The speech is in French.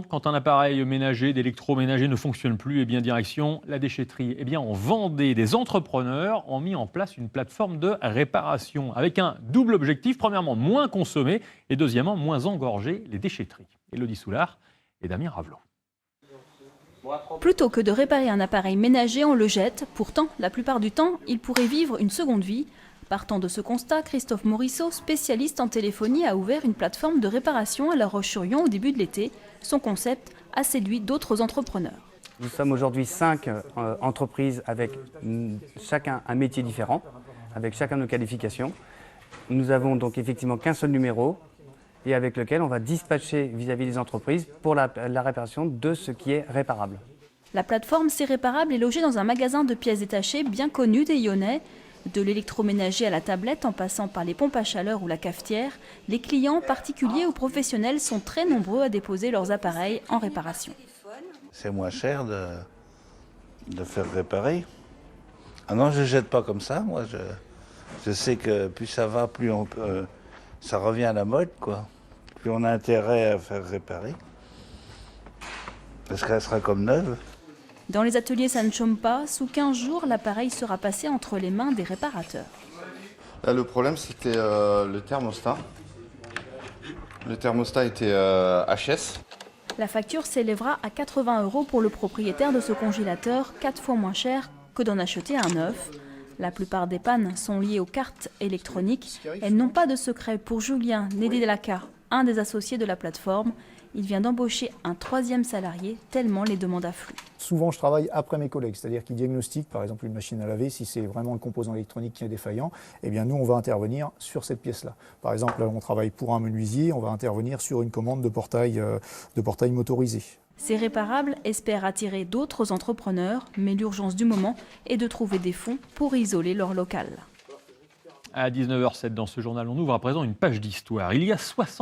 Quand un appareil ménager, d'électroménager ne fonctionne plus, eh bien direction la déchetterie. Eh bien en Vendée, des entrepreneurs ont mis en place une plateforme de réparation avec un double objectif. Premièrement, moins consommer et deuxièmement, moins engorger les déchetteries. Élodie Soulard et Damien Ravelot. Plutôt que de réparer un appareil ménager, on le jette. Pourtant, la plupart du temps, il pourrait vivre une seconde vie. Partant de ce constat, Christophe Morisseau, spécialiste en téléphonie, a ouvert une plateforme de réparation à La Roche-sur-Yon au début de l'été. Son concept a séduit d'autres entrepreneurs. Nous sommes aujourd'hui 5 entreprises avec chacun un métier différent, avec chacun nos qualifications. Nous avons donc effectivement qu'un seul numéro et avec lequel on va dispatcher vis-à-vis des entreprises pour la réparation de ce qui est réparable. La plateforme C'est Réparable est logée dans un magasin de pièces détachées bien connu des Lyonnais. De l'électroménager à la tablette, en passant par les pompes à chaleur ou la cafetière, les clients, particuliers ou professionnels, sont très nombreux à déposer leurs appareils en réparation. C'est moins cher de faire réparer. Ah non, je ne jette pas comme ça. Moi, je sais que plus ça va, plus ça revient à la mode, quoi. Plus on a intérêt à faire réparer. Parce qu'elle sera comme neuve. Dans les ateliers Ça ne chôme pas, sous 15 jours, l'appareil sera passé entre les mains des réparateurs. Là, le problème, c'était le thermostat. Le thermostat était HS. La facture s'élèvera à 80 € pour le propriétaire de ce congélateur, 4 fois moins cher que d'en acheter un neuf. La plupart des pannes sont liées aux cartes électroniques. Elles n'ont pas de secret pour Julien Nédélaka, un des associés de la plateforme. Il vient d'embaucher un 3e salarié, tellement les demandes affluent. Souvent, je travaille après mes collègues, c'est-à-dire qu'ils diagnostiquent, par exemple, une machine à laver. Si c'est vraiment le composant électronique qui est défaillant, eh bien, nous, on va intervenir sur cette pièce-là. Par exemple, là, on travaille pour un menuisier, on va intervenir sur une commande de portail motorisé. C'est Réparable espère attirer d'autres entrepreneurs, mais l'urgence du moment est de trouver des fonds pour isoler leur local. À 19h07 dans ce journal, on ouvre à présent une page d'histoire. Il y a 60